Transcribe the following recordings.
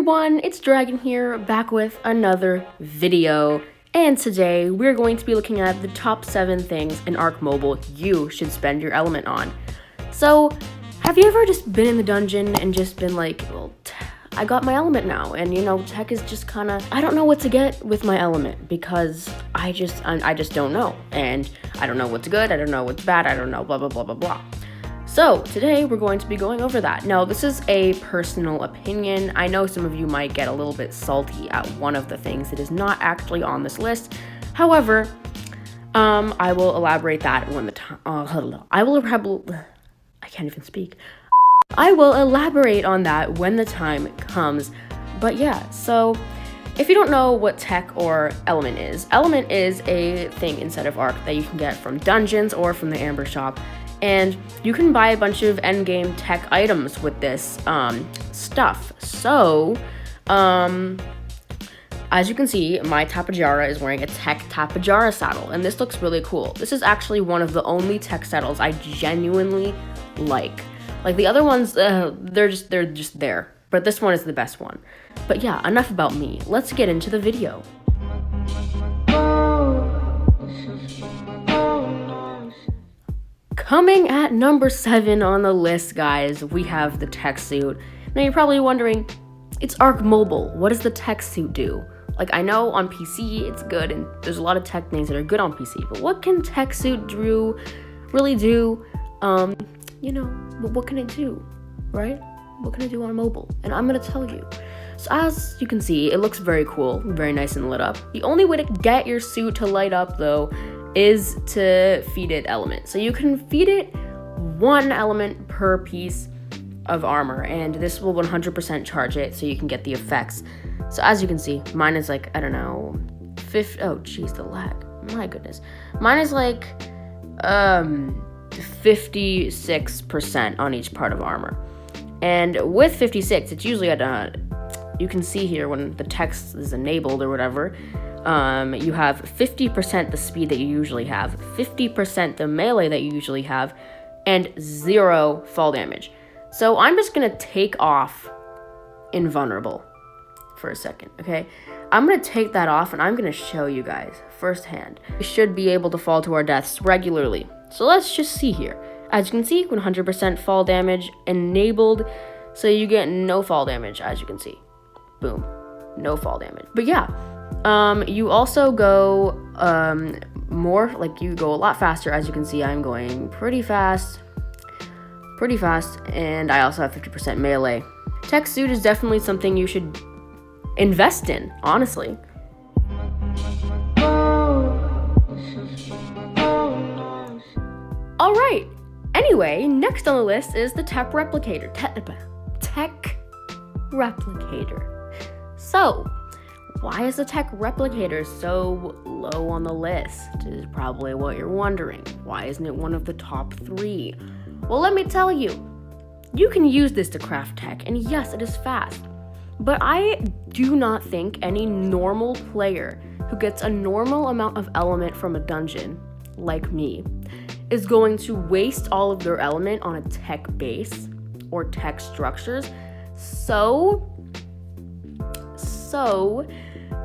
everyone, it's Dragon here, back with another video. And today, we're going to be looking at the top 7 things in Ark Mobile you should spend your element on. So, have you ever just been in the dungeon and just been like, well, I got my element now, and you know, tech is just kinda, I don't know what to get with my element, because I just don't know. And I don't know what's good, I don't know what's bad, I don't know, blah, blah, blah, blah, blah. So, today we're going to be going over that. Now, this is a personal opinion. I know some of you might get a little bit salty at one of the things that is not actually on this list. However, I will elaborate that when the time, I can't even speak. I will elaborate on that when the time comes. But yeah, so if you don't know what tech or element is a thing inside of Ark that you can get from dungeons or from the Amber shop. And you can buy a bunch of endgame tech items with this stuff. So, as you can see, my Tapejara is wearing a tech Tapejara saddle, and this looks really cool. This is actually one of the only tech saddles I genuinely like. Like the other ones, they're just there. But this one is the best one. But yeah, enough about me. Let's get into the video. Coming at number 7 on the list, guys, we have the tech suit. Now you're probably wondering, it's Ark Mobile. What does the tech suit do? Like, I know on PC it's good, and there's a lot of tech things that are good on PC, but what can tech suit really do? You know, what can it do, right? What can it do on mobile? And I'm gonna tell you. So as you can see, it looks very cool, very nice and lit up. The only way to get your suit to light up, though, is to feed it element. So you can feed it 1 element per piece of armor, and this will 100% charge it so you can get the effects. So as you can see, mine is like, I don't know, 50, oh geez, the lag, my goodness. Mine is like 56% on each part of armor. And with 56, it's usually at, you can see here when the text is enabled or whatever, you have 50% the speed that you usually have, 50% the melee that you usually have, and 0 fall damage. So I'm just gonna take off invulnerable for a second, okay? I'm gonna take that off and I'm gonna show you guys firsthand. We should be able to fall to our deaths regularly. So let's just see here. As you can see, 100% fall damage enabled, so you get no fall damage, as you can see. Boom, no fall damage. But yeah, you also go more, like you go a lot faster. As you can see, I'm going pretty fast, and I also have 50% melee. Tech suit is definitely something you should invest in, honestly. All right. Anyway, next on the list is the Tech Replicator. Tech Replicator. So, why is the Tech Replicator so low on the list? Is probably what you're wondering. Why isn't it one of the top 3? Well, let me tell you. You can use this to craft tech, and yes, it is fast. But I do not think any normal player who gets a normal amount of element from a dungeon, like me, is going to waste all of their element on a tech base or tech structures. So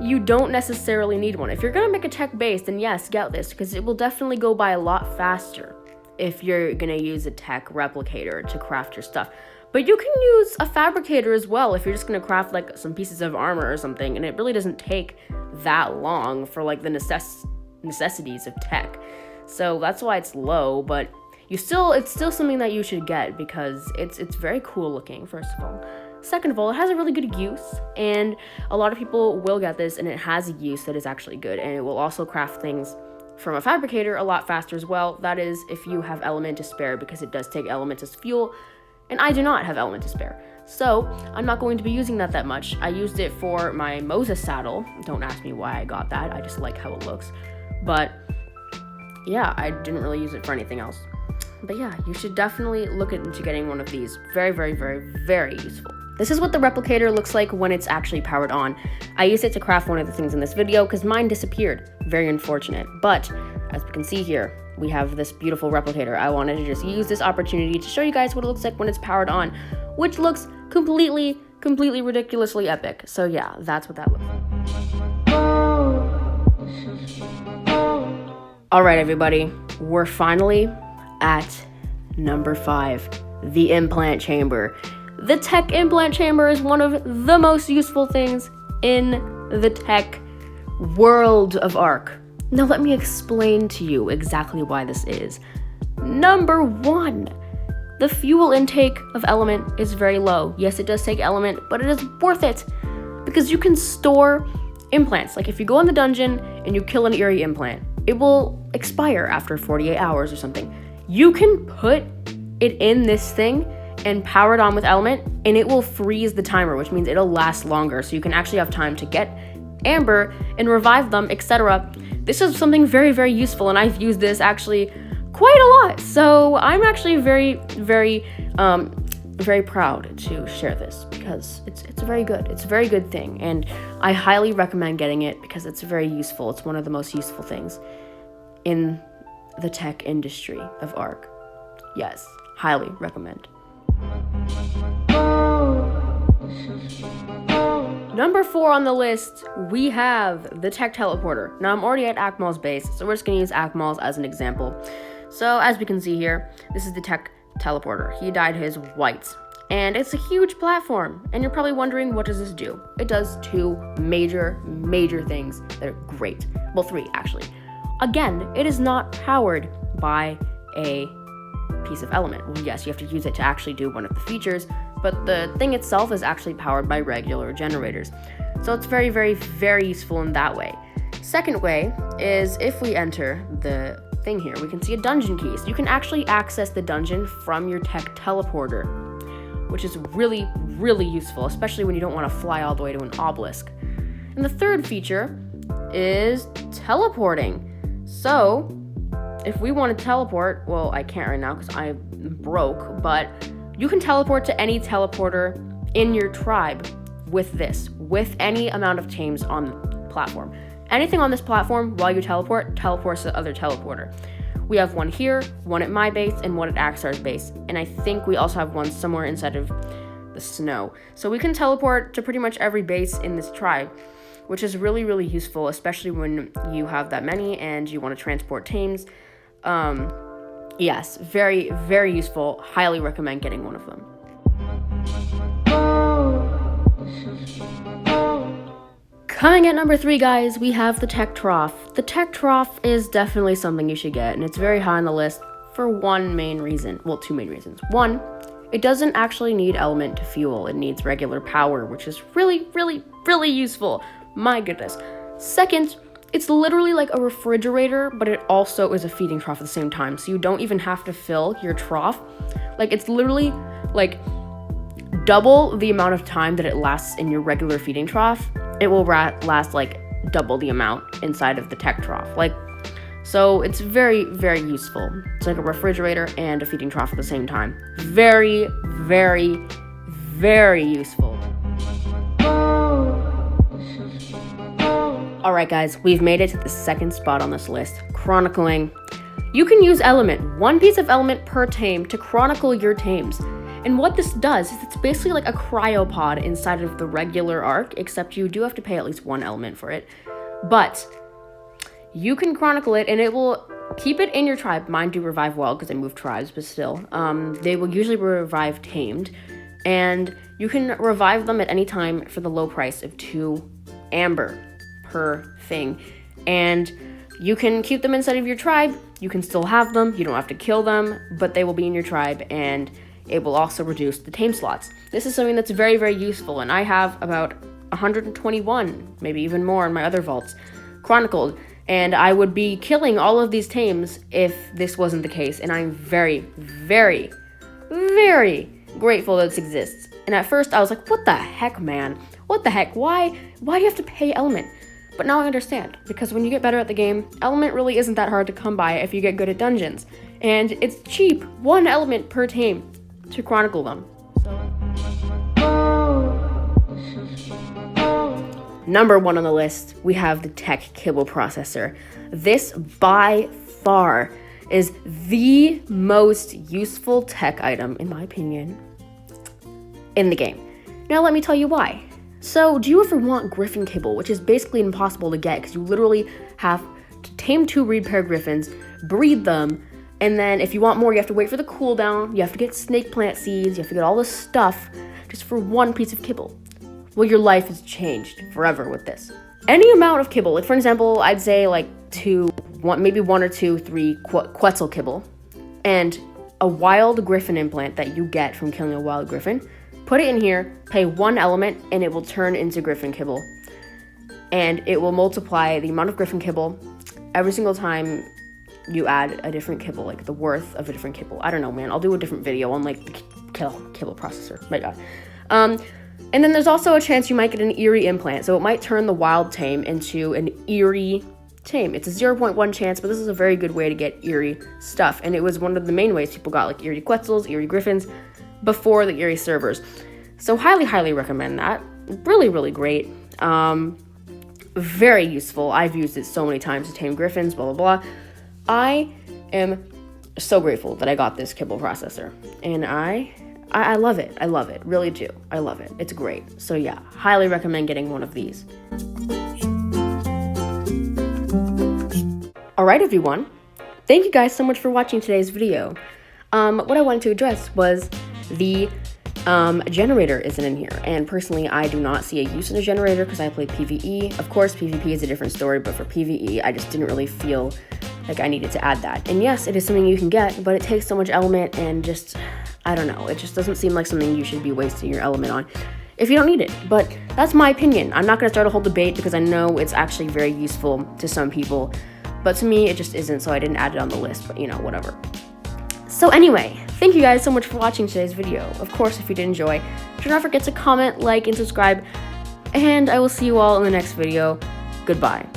you don't necessarily need one. If you're gonna make a tech base, then yes, get this, because it will definitely go by a lot faster if you're gonna use a tech replicator to craft your stuff. But you can use a fabricator as well if you're just gonna craft like some pieces of armor or something, and it really doesn't take that long for like the necessities of tech. So that's why it's low, but it's still something that you should get because it's very cool looking, first of all. Second of all, it has a really good use, and a lot of people will get this, and it has a use that is actually good, and it will also craft things from a fabricator a lot faster as well. That is if you have element to spare, because it does take element as fuel, and I do not have element to spare. So I'm not going to be using that much. I used it for my Moses saddle. Don't ask me why I got that. I just like how it looks. But yeah, I didn't really use it for anything else. But yeah, you should definitely look into getting one of these. Very, very, very, very useful. This is what the replicator looks like when it's actually powered on. I used it to craft one of the things in this video because mine disappeared. Very unfortunate. But as we can see here, we have this beautiful replicator. I wanted to just use this opportunity to show you guys what it looks like when it's powered on, which looks completely completely ridiculously epic. So yeah, that's what that looks like. All right, everybody, we're finally at number 5, the implant chamber. The TEK implant chamber is one of the most useful things in the TEK world of Ark. Now let me explain to you exactly why this is. Number 1, the fuel intake of Element is very low. Yes, it does take Element, but it is worth it because you can store implants. Like if you go in the dungeon and you kill an eerie implant, it will expire after 48 hours or something. You can put it in this thing and power it on with Element, and it will freeze the timer, which means it'll last longer, so you can actually have time to get Amber and revive them, etc. This is something very, very useful, and I've used this actually quite a lot, so I'm actually very, very, very proud to share this because it's very good. It's a very good thing, and I highly recommend getting it because it's very useful. It's one of the most useful things in the TEK industry of Ark. Yes, highly recommend. Number 4 on the list, we have the TEK teleporter. Now I'm already at Akmal's base, so we're just gonna use Akmal's as an example. So as we can see here, this is the TEK teleporter. He dyed his white, and it's a huge platform. And you're probably wondering, what does this do? It does 2 major things that are great. Well, 3 actually. Again, it is not powered by a piece of Element. Well, yes, you have to use it to actually do one of the features, but the thing itself is actually powered by regular generators. So it's very, very, very useful in that way. Second way is if we enter the thing here, we can see a dungeon key. So you can actually access the dungeon from your TEK teleporter, which is really, really useful, especially when you don't want to fly all the way to an obelisk. And the third feature is teleporting. So if we want to teleport, well, I can't right now because I'm broke, but you can teleport to any teleporter in your tribe with this, with any amount of tames on the platform. Anything on this platform while you teleports to the other teleporter. We have one here, one at my base, and one at Axar's base, and I think we also have one somewhere inside of the snow. So we can teleport to pretty much every base in this tribe, which is really, really useful, especially when you have that many and you want to transport tames. Yes, very, very useful. Highly recommend getting one of them. Coming at number 3, guys, we have the TEK Trough. The TEK Trough is definitely something you should get, and it's very high on the list for one main reason. Well, 2 main reasons. 1, it doesn't actually need Element to fuel. It needs regular power, which is really, really, really useful. My goodness. Second, it's literally like a refrigerator, but it also is a feeding trough at the same time. So you don't even have to fill your trough. Like, it's literally like double the amount of time that it lasts in your regular feeding trough. It will last like double the amount inside of the TEK trough. Like, so it's very, very useful. It's like a refrigerator and a feeding trough at the same time. Very, very, very useful. Alright guys, we've made it to the second spot on this list, chronicling. You can use Element, 1 piece of Element per tame, to chronicle your tames. And what this does is it's basically like a cryopod inside of the regular Ark, except you do have to pay at least 1 Element for it. But you can chronicle it and it will keep it in your tribe. Mine do revive well because I moved tribes, but still. They will usually revive tamed. And you can revive them at any time for the low price of 2 Amber per thing, and you can keep them inside of your tribe. You can still have them, you don't have to kill them, but they will be in your tribe, and it will also reduce the tame slots. This is something that's very, very useful, and I have about 121, maybe even more in my other vaults, chronicled, and I would be killing all of these tames if this wasn't the case, and I'm very, very, very grateful that this exists. And at first I was like, what the heck, man? What the heck? Why do you have to pay Element? But now I understand, because when you get better at the game, Element really isn't that hard to come by if you get good at dungeons. And it's cheap, 1 Element per tame to chronicle them. Number 1 on the list, we have the TEK Kibble Processor. This, by far, is the most useful TEK item, in my opinion, in the game. Now let me tell you why. So, do you ever want griffin kibble, which is basically impossible to get because you literally have to tame 2 reed pair griffins, breed them, and then if you want more, you have to wait for the cooldown, you have to get snake plant seeds, you have to get all this stuff just for 1 piece of kibble. Well, your life has changed forever with this. Any amount of kibble, like for example, I'd say like 1 or 2, 3 Quetzal kibble, and a wild griffin implant that you get from killing a wild griffin. Put it in here, pay 1 element, and it will turn into griffin kibble. And it will multiply the amount of griffin kibble every single time you add a different kibble, like the worth of a different kibble. I don't know, man. I'll do a different video on like the kibble processor. My God. And then there's also a chance you might get an eerie implant. So it might turn the wild tame into an eerie tame. It's a 0.1 chance, but this is a very good way to get eerie stuff. And it was one of the main ways people got like eerie Quetzals, eerie Griffins before the eerie servers. So highly, highly recommend that. Really, really great. Very useful. I've used it so many times to tame Griffins, blah, blah, blah. I am so grateful that I got this kibble processor. And I love it. I love it. Really do. I love it. It's great. So yeah, highly recommend getting one of these. Alright everyone, thank you guys so much for watching today's video. What I wanted to address was the generator isn't in here, and personally I do not see a use in a generator because I play PvE. Of course PvP is a different story, but for PvE I just didn't really feel like I needed to add that. And yes, it is something you can get, but it takes so much element and just, I don't know, it just doesn't seem like something you should be wasting your element on if you don't need it. But that's my opinion. I'm not going to start a whole debate because I know it's actually very useful to some people, but to me it just isn't, so I didn't add it on the list, but you know, whatever. So anyway, thank you guys so much for watching today's video. Of course, if you did enjoy, do not forget to comment, like, and subscribe, and I will see you all in the next video. Goodbye.